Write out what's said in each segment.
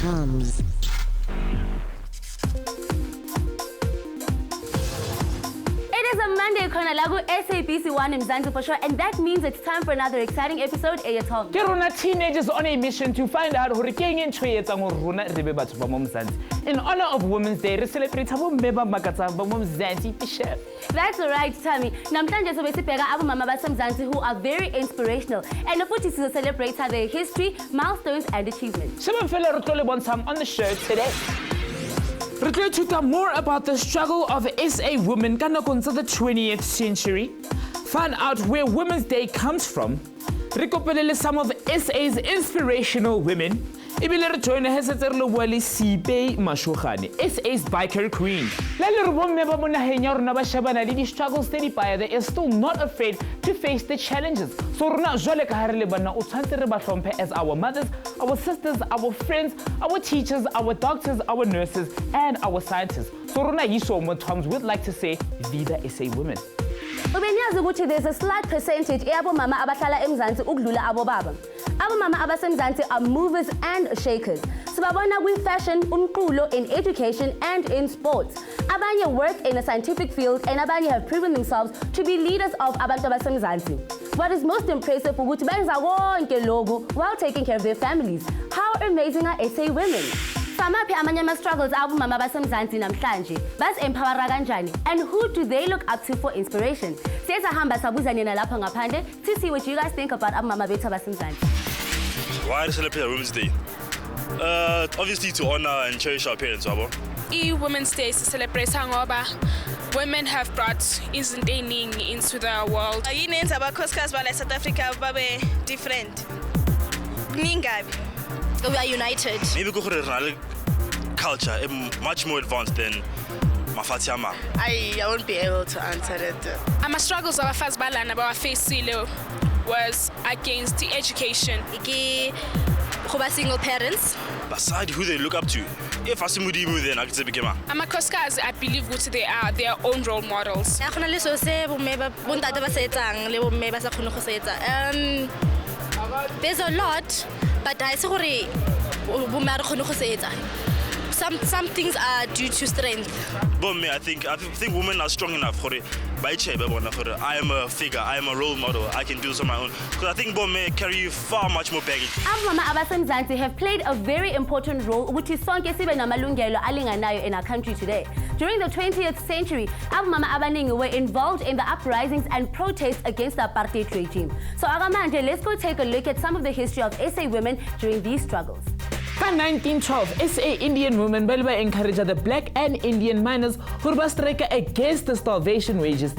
Chums. It is a Monday, Khona la ku SABC1 Mzansi for sure, and that means it's time for another exciting episode. Tom. Ke rona teenagers on a mission to find out hore ke eng e ntho e etsang hore rona re be batho ba mo Mzansi. In honor of Women's Day, we celebrate bo mme ba makatsang ba mo Mzansi Bishop. That's right, Tami. Namhlanje sobe sibheka abomama baseMzansi who are very inspirational, and futhi sizo celebrate their history, milestones and achievements. Sebemfele re tlo le bontshang on the show today. We're going to talk more about the struggle of SA women ka nakong tsa the 20th century, find out where Women's Day comes from, re kopelele some of SA's inspirational women, ebile re join he setse re lo bua le Sipe Mashogane, SA's biker queen. La le re bomme ba mo naheng ya rona ba shebana le di-struggles tse dipaya, they are still not afraid to face the challenges. So rona jwale ka ha re le banna o tshwantse re ba hlomphe as our mothers, our sisters, our friends, our teachers, our doctors, our nurses, and our scientists. So rona yiso mo Toms would like to say, Vida SA women. Ubenyazi ukuthi there's a slight percentage eyabomama abahlala eMzansi ukudlula abobaba. Abomama abaseMzansi are movers and shakers. Sibabona kwi-fashion, umqulo, in education and in sports. Abanye work in a scientific field and abanye have proven themselves to be leaders of abantu abaseMzansi. What is most impressive ukuthi benza konke lokhu while taking care of their families. How amazing are SA women? Samaphi amanye ama-struggles abomama baseMzansi namhlanje baz-empowera kanjani, and who do they look up to for inspiration? Siyahamba sabuza nina lapha ngaphandle to see what you guys think about abomama bethu baseMzansi. Why celebrate Women's Day? Obviously to honor and cherish our parents, wabo. Women's Day celebrates ngoba women have brought izinto into the world. Yini yenza abakhosikazi bala South Africa babe different? Ningabi. We are united. Maybe go culture much more advanced than Mafatiama. I won't be able to answer it. Ama struggles abafazi balana bawafacile was against the education. Iki kuba single parents. Beside who they look up to. If Asimudimu then akutse Amakhosikazi, I believe they are their own role models. Khona leso se bomme ba bontate ba se etsang le bomme ba sa khone go se etsa. There's a lot, but I say gore bomme a re khone go se etsa. Some things are due to strength. Bomme, I think women are strong enough. I am a figure, I am a role model, I can do this on my own. Because I think bomme carry far much more baggage. Abomama abaseMzansi have played a very important role ukuthi sonke sibe namalungelo alinganayo in our country today. During the 20th century, abomama abaningi were involved in the uprisings and protests against the apartheid regime. So akamanje, let's go take a look at some of the history of SA women during these struggles. In 1912, SA Indian women encouraged the black and Indian miners who were striking against the starvation wages as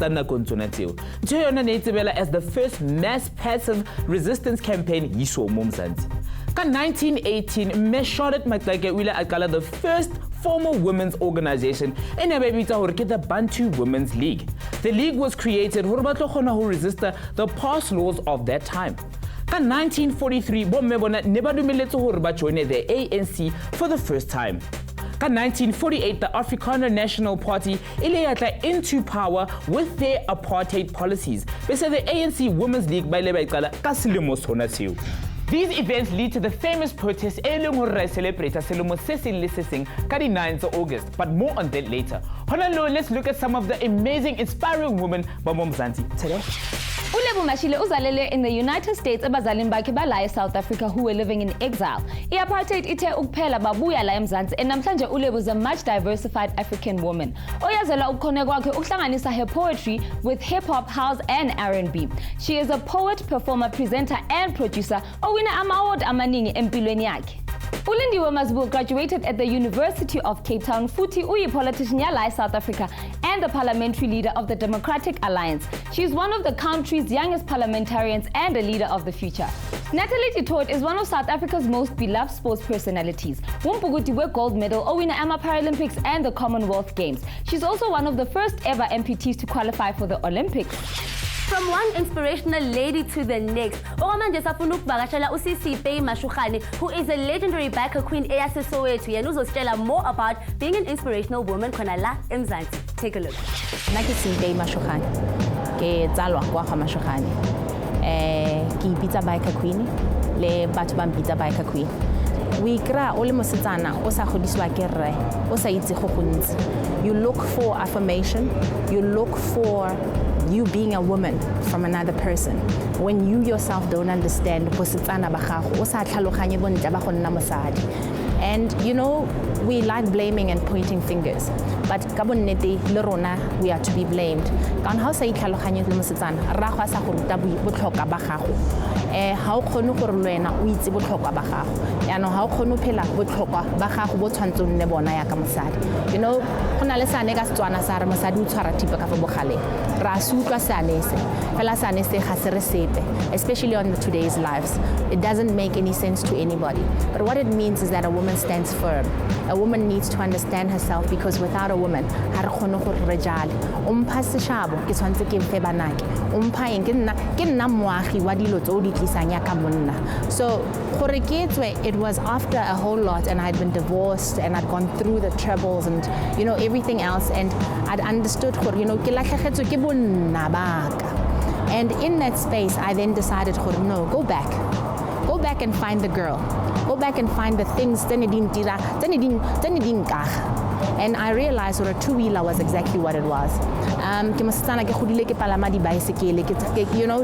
the first mass passive resistance campaign in Mzansi. In 1918, Ms. Charlotte McDagger the first formal women's organization in the Bantu Women's League. The league was created to resist the past laws of that time. In 1943, bomme bona ne ba dumeletse hore ba join the ANC for the first time. In 1948, the Afrikaner National Party into power with their apartheid policies. They said the ANC Women's League by Lebaikala. These events lead to the famous protest celebrate selemo se seng le se seng ka di 9th of August, but more on that later. Let's look at some of the amazing, inspiring women by Mzansi today. Ulebu Mashile uzalele in the United States abazalini bakhe bala South Africa who were living in exile. I-apartheid ithe ukuphela babuya la eMzansi, and namhlanje Ulebu is a much diversified African woman. Oyazela ukukhona kwakhe ukuhlanganisa her poetry with hip hop, house and R&B. She is a poet, performer, presenter and producer owina ama-award amaningi empilweni yakhe. Ulindiwe Mazbu graduated at the University of Cape Town futhi uyi-politician yala South Africa and the parliamentary leader of the Democratic Alliance. She is one of the country's youngest parliamentarians and a leader of the future. Natalie Titoit is one of South Africa's most beloved sports personalities. Wumpugutiwe gold medal owina ama Paralympics and the Commonwealth Games. She's also one of the first ever amputees to qualify for the Olympics. From one inspirational lady to the next, okwamanje safuna ukuvakashela uSisipe Mashogane, who is a legendary biker queen eyaseSoweto, yena uzositshela more about being an inspirational woman khona la eMzansi. Take a look. Nna ke Sipe Mashogane, ke tsalwa kwa ga Mashogane. Ke ipitsa biker queen le batho ba mpitsa biker queen. we kra o le mosetsana o sa godiswa ke rre o sa itse go gontsi. You look for affirmation, you look for you being a woman from another person. When you yourself don't understand bosetsana ba gago o sa tlhaloganye bontle ba go nna mosadi. And you know, we like blaming and pointing fingers, but ka bonnete le rona we are to be blamed. Kan ha o sa itlhaloganye le mosetsana ra go sa go ruta botlhokwa ba gago. Ha o khone gore le wena o itse botlhokwa ba gago. Ya no ha o khone phela botlhokwa ba gago bo tshwantse nne bona ya ka mosadi. You know, gona le sane ka Setswana sa re mosadi o tshwara thipa ka fa bogale. Ra se utlwa sane se. Fela sane se ga se re sepe, especially on today's lives. It doesn't make any sense to anybody. But what it means is that a woman stands firm. A woman needs to understand herself, because without a woman, ha re khone gore re jale. Umpha seshabo ke tshwantse ke mfe banake. Umpha eng ke nna moagi wa dilo tso di tlisang ya ka monna. So gore ke tswe, it was after a whole lot, and I'd been divorced and I'd gone through the troubles and you know everything else, and I'd understood gore you know ke latlhegetswe ke bonna baka. And in that space, I then decided, no, go back and find the girl. Go back and find the things. And I realized that a two-wheeler was exactly what it was. You know,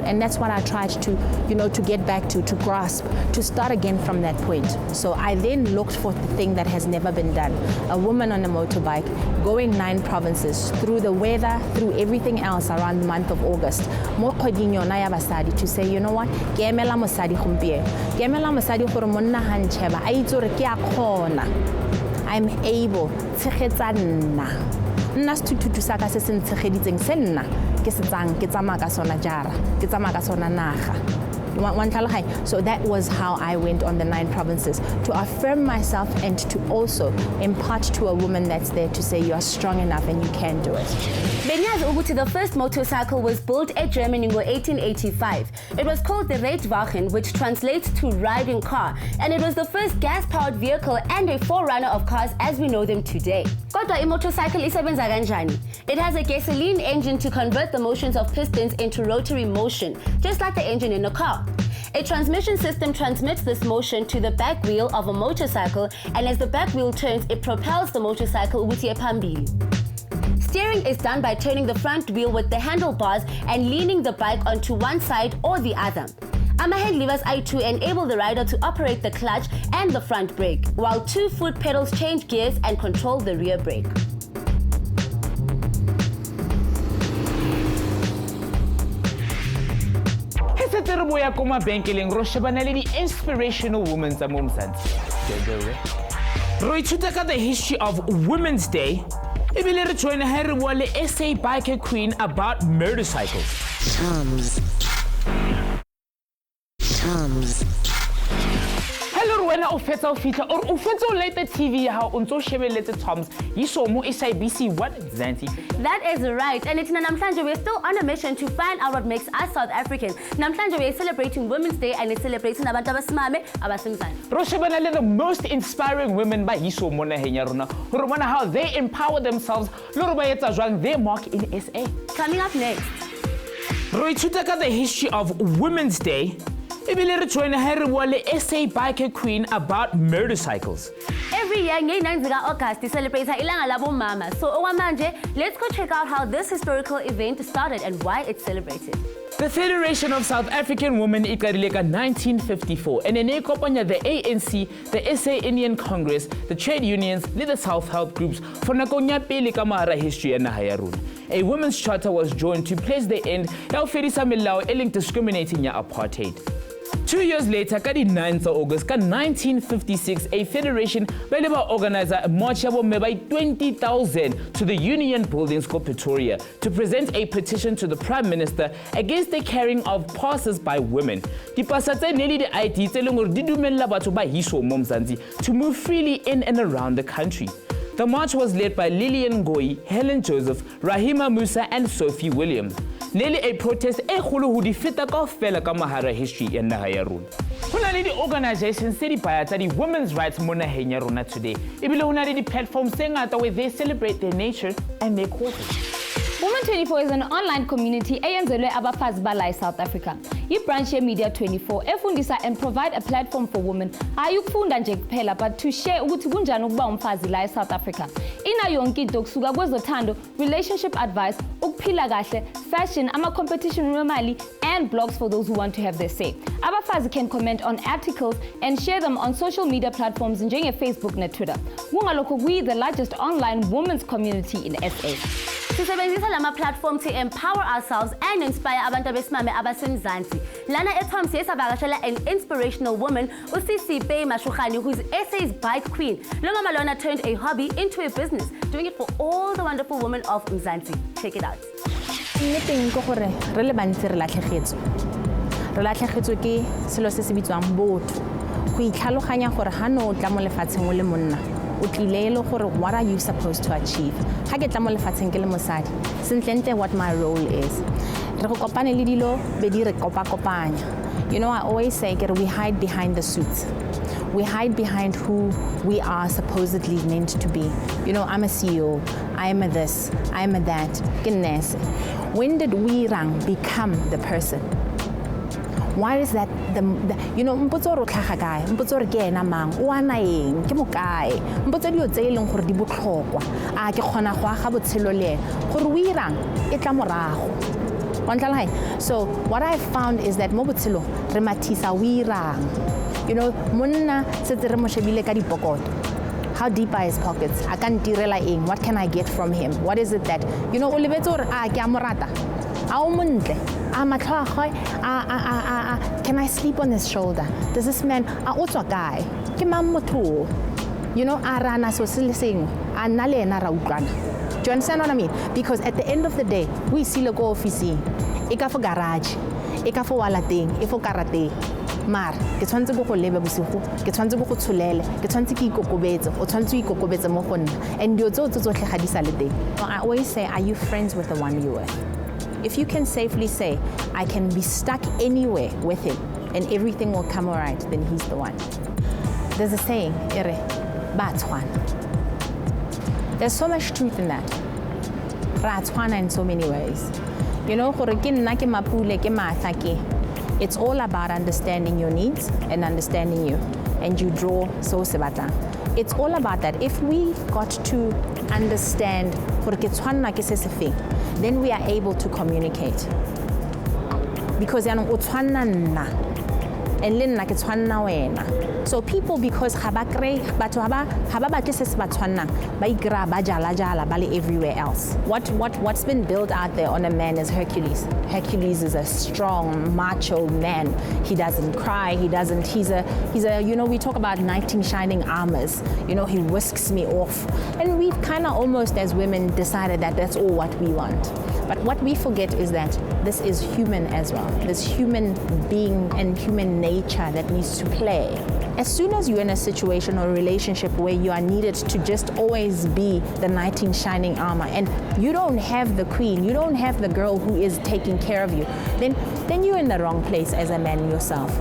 and that's what I tried to, you know, to get back to grasp, to start again from that point. So I then looked for the thing that has never been done. A woman on a motorbike, going 9 provinces, through the weather, through everything else around the month of August. To say, you know what, I'm able to saka se se ntshegeditseng se nna ke se tsang ke tsamaya ka sona jara ke tsamaya ka sona naga. So that was how I went on the 9 provinces, to affirm myself and to also impart to a woman that's there to say you are strong enough and you can do it. Benyazi ukuthi the first motorcycle was built at Germany in 1885. It was called the Reitwagen, which translates to riding car, and it was the first gas-powered vehicle and a forerunner of cars as we know them today. Kodwa i-motorcycle isebenza kanjani? It has a gasoline engine to convert the motions of pistons into rotary motion, just like the engine in a car. A transmission system transmits this motion to the back wheel of a motorcycle, and as the back wheel turns, it propels the motorcycle ukuthi ye phambili. Steering is done by turning the front wheel with the handlebars and leaning the bike onto one side or the other. Hand levers are to enable the rider to operate the clutch and the front brake, while 2 foot pedals change gears and control the rear brake. Boya koma benkeleng ro shebana le di inspirational women tsa mo Mzansi. Ro ithuta ka the history of Women's Day. Ebile re join ha re bua le SA biker queen about motorcycles. Hello wena o fetsa o fitla or o fetsa o late TV ha o ntso shebeletse Toms yiso mo SABC 1 Mzansi. That is right, and it's namhlanje we're still on a mission to find out what makes us South Africans. Namhlanje we're celebrating Women's Day and it's celebrating abantu abasimame abasemzansi. Ro shebana le the most inspiring women ba yiso mo naheng ya rona. Ho bona how they empower themselves le ro ba etsa jwang their mark in SA. Coming up next, ro ithuta ka the history of Women's Day. Ebile re join ha re bua le SA biker queen about motorcycles. Every year, nge-9 August, we celebrate ilanga labo mama. So, okwamanje, let's go check out how this historical event started and why it's celebrated. The Federation of South African Women iqalile ka 1954 and ene kopanya the ANC, the SA Indian Congress, the trade unions, le the self-help groups for nakong ya pele ka mahara history ya naha ya rona. A women's charter was joined to place the end ya ho fedisa melao e leng discriminating ya apartheid. 2 years later, ka di 9th of August, ka 1956, a federation ba organizer a march ya bomme by 20,000 to the Union Buildings called Pretoria to present a petition to the Prime Minister against the carrying of passes by women. Dipasa tse ne le di ID tse leng hore di dumella batho ba hiso mo Mzansi to move freely in and around the country. The march was led by Lillian Ngoyi, Helen Joseph, Rahima Musa and Sophie Williams. Nearly a protest e kholo ho di feta kaofela ka mahara history ya naha ya rona. Hona le di organizations tse di baya tsa di women's rights mo naheng ya rona today. Ebile hona le di platforms tse ngata where they celebrate their nature and their causes. Women24 is an online community eyenzelwe abafazi bala eSouth Africa. I-branch ye-Media 24 efundisa and provide a platform for women hayi ukufunda nje kuphela but to share ukuthi kunjani ukuba umfazi la eSouth Africa. Ina yonke into kusuka kwezothando, relationship advice, ukuphila kahle, fashion, ama-competition wemali and blogs for those who want to have their say. Abafazi can comment on articles and share them on social media platforms njenge-Facebook ne Twitter. Kungalokho we the largest online women's community in SA. Sisebenzisa lama platform to empower ourselves and inspire abantu abesimame abasemzansi. Lana eTom siyesavakashela an inspirational woman, uSisipe Mashukhani, who's SA's bike queen. Lo mama lona turned a hobby into a business, doing it for all the wonderful women of Mzansi. Check it out. Nneteng ke gore re le bantsi re latlhegetswe. Re latlhegetswe ke selo se se bitswang botho. Go itlhaloganya gore ha no tla mo lefatsheng o le monna. O tlile le gore what are you supposed to achieve? Ha ke tla mo lefatsheng ke le mosadi. Sentlente what my role is. Re go kopane le dilo be di re kopanya. You know, I always say we hide behind the suits. We hide behind who we are supposedly meant to be. You know, I'm a CEO, I am a this, I am a that. Goodness. When did we become the person? Why is that you know, mpotso ro tlhaga kae? Mpotso re ke ena mang? O ana eng? Ke mo kae? Mpotso dio tse ileng gore di botlhokwa. A ke khona go aga botshelo le gore o irang e tla morago. So what I found is that mo botshelo re mathisa o irang. You know, monna setse re mo shebile ka dipokoto. How deep are his pockets? A ka ntirela eng? What can I get from him? What is it that, you know, o lebetse gore a ke a morata? A o montle? Can I sleep on his shoulder? Does this man, otswa kae? Ke mang motho? You know, a rana so se le sengwe, a nna le ena ra utlwana. Do you understand what I mean? Because at the end of the day, we see go officing. E ka fo garage, e ka fo walateng, e fo karate. Mar, ke tshwantse go lebe bosigo, ke tshwantse go tshulele, ke tshwantse ke ikokobetse, o tshwantse o ikokobetse mo go nna. And dio tso tsotlhe ga di sa le teng. I always say, are you friends with the one you with? If you can safely say, I can be stuck anywhere with him and everything will come all right, then he's the one. There's a saying, ere, ba tshwana. There's so much truth in that. Ra tshwana in so many ways. You know, gore ke nna ke mapule ke matha ke. It's all about understanding your needs and understanding you, and you draw so sebata. It's all about that. If we got to understand gore ke tshwana ke se sefeng, then we are able to communicate. Because yanong o tshwana nna and le nna ke tshwana wena. So people, because ha ba batle se se ba tshwanang, ba ikra ba jala ba le everywhere else. What's been built out there on a man is Hercules. Hercules is a strong, macho man. He doesn't cry. He's a you know, we talk about knight in shining armors. You know, he whisks me off. And we've kind of almost as women decided that that's all what we want. But what we forget is that this is human as well. This human being and human nature that needs to play. As soon as you're in a situation or a relationship where you are needed to just always be the knight in shining armor and you don't have the queen, you don't have the girl who is taking care of you, then you're in the wrong place as a man yourself.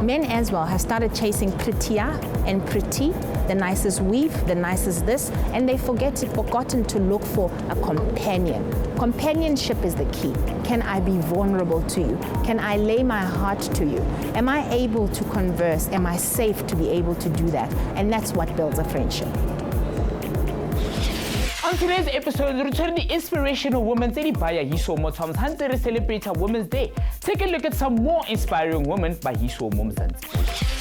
Men as well have started chasing prettier and pretty, the nicest weave, the nicest this, and they've forgotten to look for a companion. Companionship is the key. Can I be vulnerable to you? Can I lay my heart to you? Am I able to converse? Am I safe to be able to do that? And that's what builds a friendship. On today's episode, we return the inspirational women Tumi Motang Hunter celebrate Women's Day. Take a look at some more inspiring women by Yiso Mumzansi.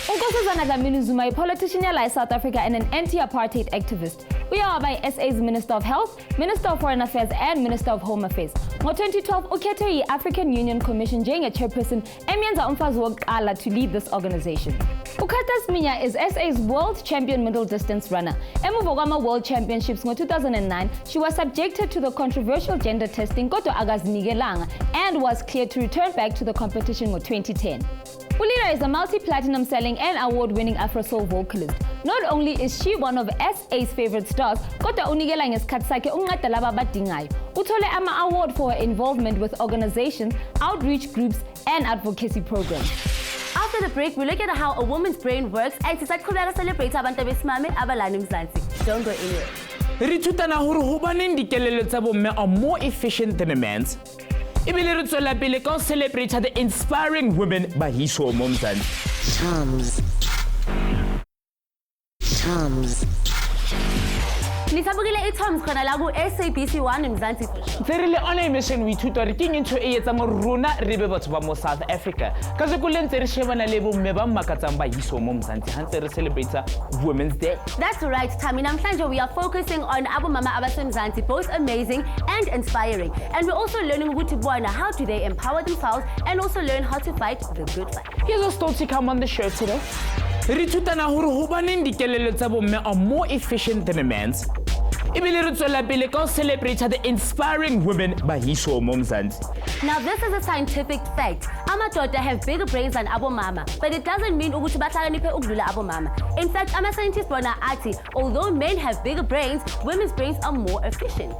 Unkosazana Dlamini Zuma, a politician in South Africa and an anti-apartheid activist. We are by SA's Minister of Health, Minister of Foreign Affairs and Minister of Home Affairs. In 2012, ukhethe African Union Commission njenge-chairperson emenza umfazi wokuqala to lead this organization. Ukata Sminya is SA's world champion middle distance runner. Emuva kwama World Championships in 2009, she was subjected to the controversial gender testing kodwa akazinikelanga and was cleared to return back to the competition in 2010. Ulira is a multi-platinum selling and award-winning Afro-soul vocalist. Not only is she one of SA's favorite stars, kodwa unikela ngesikhathi sakhe ukunceda laba abadingayo. Uthole ama-award for her involvement with organizations, outreach groups and advocacy programs. After the break, we look at how a woman's brain works and sisaqhubeka celebrate abantu besimame abalana eMzansi. Don't go anywhere. Re thutana hore hobaneng dikelello tsa bomme are more efficient than a man's. Ebile re tswela pele ka ho celebrate the inspiring women ba hiso mo Mzansi. Toms. Nisabukile i-Toms khona la ku SABC 1 Mzansi. Re le on a mission we ithuta re ke ntho e etsang rona re be batho ba mo South Africa. Ka se kulentse re shebana le bomme ba makatsang ba hiso mo Mzansi hantse re celebrate Women's Day. That's right, Tami. Namhlanje we are focusing on abomama abasemzansi, both amazing and inspiring. And we're also learning ukuthi bona how do they empower themselves and also learn how to fight the good fight. Here's a story to come on the show today. Re thutana hore hobaneng dikelello tsa bomme are more efficient than a man's. Ebile re tswela pele ka ho celebrate the inspiring women ba hiso mo Mzansi. Now this is a scientific fact. Amadoda have bigger brains than abomama, but it doesn't mean ukuthi bahlakaniphe ukudlula abomama. In fact, ama-scientists bona athi, although men have bigger brains, women's brains are more efficient.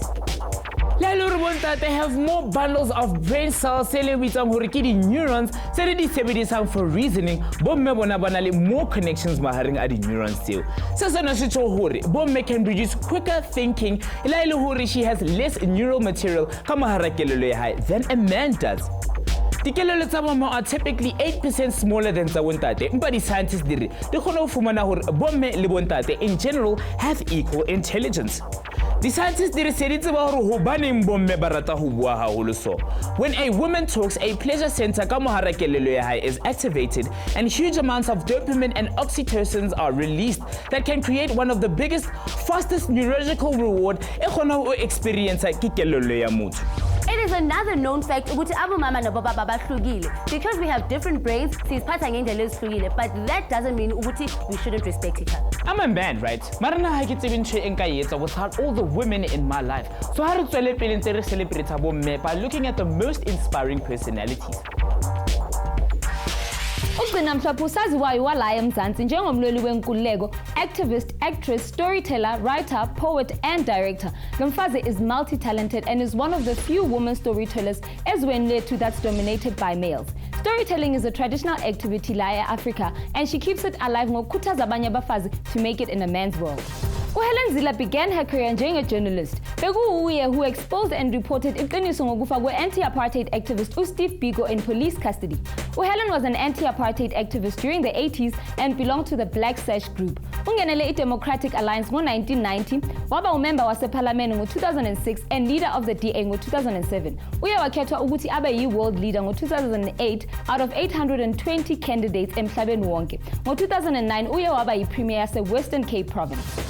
They have more bundles of brain cells neurons for reasoning. More connections maharing neurons too. Bomme can produce quicker thinking. She has less neural material than a man does. Dikelello tsa bomme are typically 8% smaller than tsa bontate. But the scientists di kgona ho fumana hore bomme le bontate in general have equal intelligence. The scientists di re seditse ba hore hobaneng bomme ba rata ho bua haholo so. When a woman talks, a pleasure center ka mohara kelello ya hae is activated and huge amounts of dopamine and oxytocins are released that can create one of the biggest, fastest neurological reward e kgona ho experience ke kelello ya motho. It is another known fact ukuthi abomama nabobaba bahlukile because we have different brains, sisiphatha ngendlela ezihlukile, but that doesn't mean ukuthi we shouldn't respect each other. I'm a man, right? Marana ha ke tsebe ntho e nka etsa without all the women in my life. So ha re tswele pele ntse re celebrate bomme by looking at the most inspiring personalities. Ugcina mhlophe saziwayo wala eMzansi njengomlweli wenkululeko, activist, actress, storyteller, writer, poet and director. Lomfazi is multi-talented and is one of the few women storytellers ezweni lethu that's dominated by males. Storytelling is a traditional activity la Africa and she keeps it alive ngokukhuthaza abanye abafazi to make it in a man's world. Helen Zila began her career as a journalist. Bekuuye who exposed and reported iqiniso ngokufa kwe-anti-apartheid activist Steve Biko in police custody. Helen was an anti-apartheid activist during the 80s and belonged to the Black Sash group. Ungenele i-Democratic Alliance ngo-1990, waba umember wasephalamende ngo-2006 and leader of the DA ngo-2007. Uye wakhethwa ukuthi abe yi-world leader ngo-2008 out of 820 candidates emhlabeni wonke. Ngo-2009 uye waba yi-premier yase-Western Cape Province.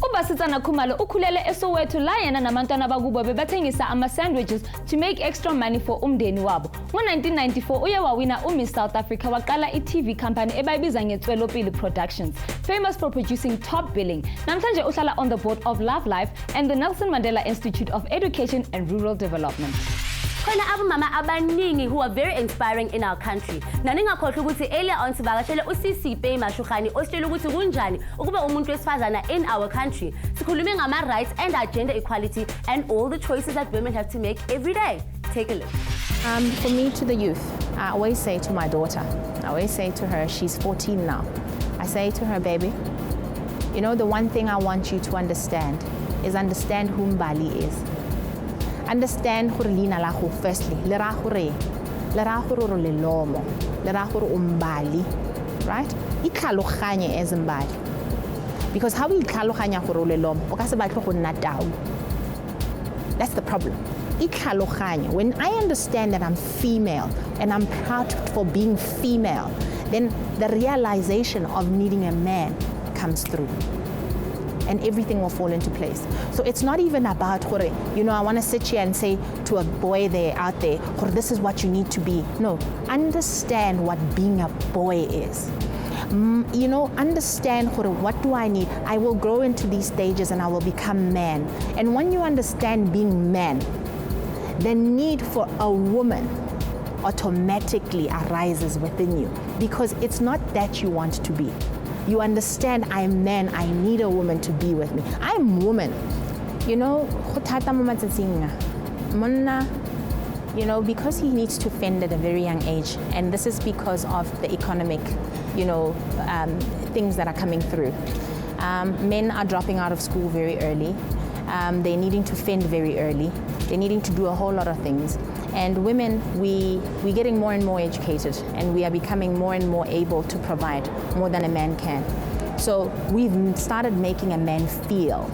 Ubasitsana Khumalo ukhulele eSoweto la yena namantwana bakubo bebathengisa ama-sandwiches to make extra money for umndeni wabo. Ngo-1994 uye wawina uMiss South Africa waqala i-TV company ebayibiza ngeTswelopele Productions, famous for producing Top Billing. Namhlanje uhlala on the board of Love Life and the Nelson Mandela Institute of Education and Rural Development. Khona abomama abaningi who are very inspiring in our country. Naningakhohlwa ukuthi earlier on sibakashele uSisipe Mashukhani ositshela ukuthi kunjani ukuba umuntu wesifazana in our country. Sikhulume ngama rights and our gender equality and all the choices that women have to make every day. Take a look. For me, to the youth, I always say to my daughter, I always say to her, she's 14 now. I say to her, baby, you know, the one thing I want you to understand is understand who Mbali is. Understand hore lina la go firstly le ra gore le lomo le ra gore umbali, right? Itlhaloganye as Mbali, because how we itlhaloganya gore le lomo o ka se batle go nna tau. That's the problem. Itlhaloganye. When I understand that I'm female and I'm proud for being female, then the realization of needing a man comes through. And everything will fall into place. So it's not even about, you know, I want to sit here and say to a boy there out there, this is what you need to be. No, understand what being a boy is. You know, understand what do I need? I will grow into these stages and I will become man. And when you understand being man, the need for a woman automatically arises within you, because it's not that you want to be. You understand, I'm man, I need a woman to be with me. I'm woman. You know, you know, because he needs to fend at a very young age, and this is because of the economic, you know, things that are coming through. Men are dropping out of school very early. They're needing to fend very early. They're needing to do a whole lot of things. And women, we're getting more and more educated, and we are becoming more and more able to provide more than a man can. So we've started making a man feel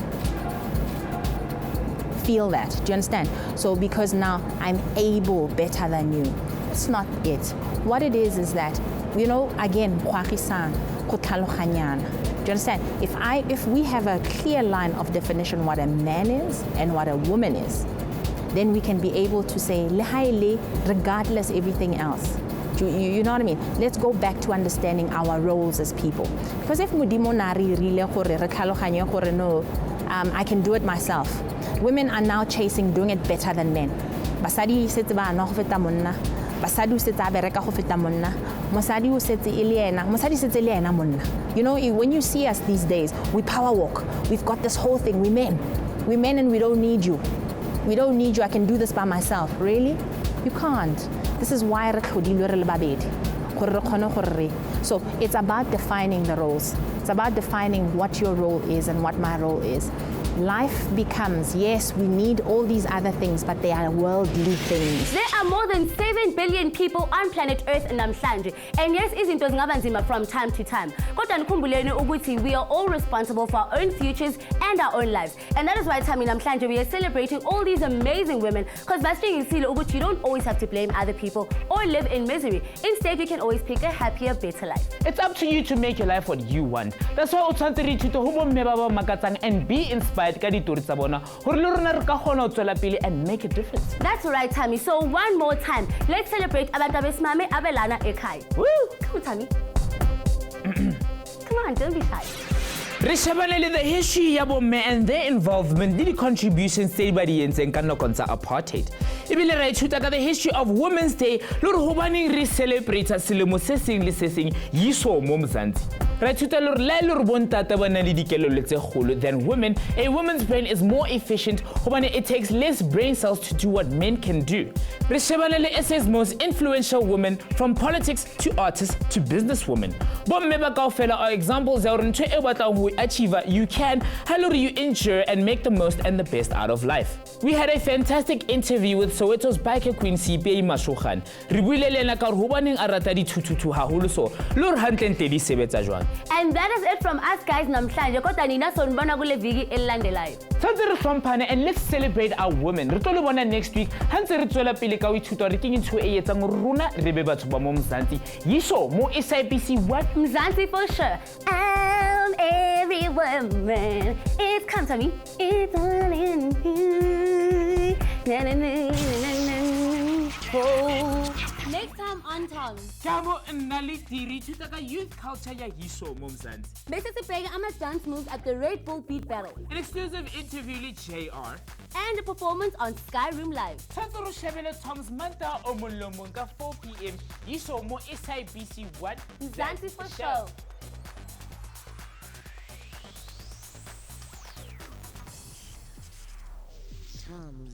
that. Do you understand? So because now I'm able better than you. It's not it. What it is that, you know, again, do you understand? If we have a clear line of definition what a man is and what a woman is, then we can be able to say lehaile regardless everything else. You know what I mean? Let's go back to understanding our roles as people. Because if modimo na re rile gore re tlhaloganye gore no, I can do it myself. Women are now chasing doing it better than men. Basadi setse ba no go feta monna. Basadi o setse a bereka go feta monna. Mosadi o setse e le ena. Mosadi setse le ena monna. You know, when you see us these days, we power walk. We've got this whole thing. We men. We men and we don't need you. We don't need you. I can do this by myself. Really? You can't. This is why re tlhodilwe re le babedi. Gore re kgone gore re. So it's about defining the roles. It's about defining what your role is and what my role is. Life becomes, yes, we need all these other things, but they are worldly things. There are more than 7 billion people on planet Earth namhlanje. And yes, izinto zingaba nzima from time to time. Kodwa nikhumbuleni ukuthi we are all responsible for our own futures and our own lives. And that is why Tumi namhlanje we are celebrating all these amazing women, because basishingisile ukuthi you don't always have to blame other people or live in misery. Instead, you can always pick a happier, better life. It's up to you to make your life what you want. That's why o tshwanetse re ithute ho bomme ba ba makatsang and be inspired ka ditori tsa bona hore le rona re ka kgona ho tswela pele and make a difference. That's right, Tumi. So one more time, let's celebrate abantu abesimame abelana ekhaya. Woo! Come on, Tumi. Come on, don't be shy. Re shebanele the history ya bomme and their involvement le contributions tse ba di entseng ka nakong tsa apartheid. Ebile re ithuta ka the history of Women's Day le re hobaneng re celebrate selemo se seng le se seng yiso mo Mzansi. Re ithuta le re le re bontate ba na le dikelello tse kgolo than women. A woman's brain is more efficient hobane it takes less brain cells to do what men can do. Re shebanele SA's most influential women, from politics to artists to businesswomen. Bomme ba kaofela are examples ya hore ntho e batlang ho achieve you can, how you endure and make the most and the best out of life. We had a fantastic interview with Soweto's biker queen Sipei Mashokgan. Re buile le ena ka hore hobaneng a rata dithuthuthu haholo so le hore hantle di sebetsa jwang. And that is it from us guys namhlanje. Kodwa nina sonibona kule viki elandelayo. Tshwantse re hlomphane and let's celebrate our women. Re tlo le bona next week hantse re tswela pele ka ho ithuta re keng ntho e etsang hore rona re be batho ba mo Mzansi. Yiso mo SABC what? Mzansi for sure. I'm every woman. It's come to me. It's all in you. Na, na, na, na, na, na. Oh. Next time on Tongue. Jamo nali tiri ithuta ka youth culture ya Yiso mo Mzansi. Bese sibheke ama-dance moves at the Red Bull Beat Battle. An exclusive interview with JR. And a performance on Skyroom Live. Tshwantse re shebele Tom's Manta o molomong ka 4 p.m. Yiso mo SABC what? Mzansi for sure. Tom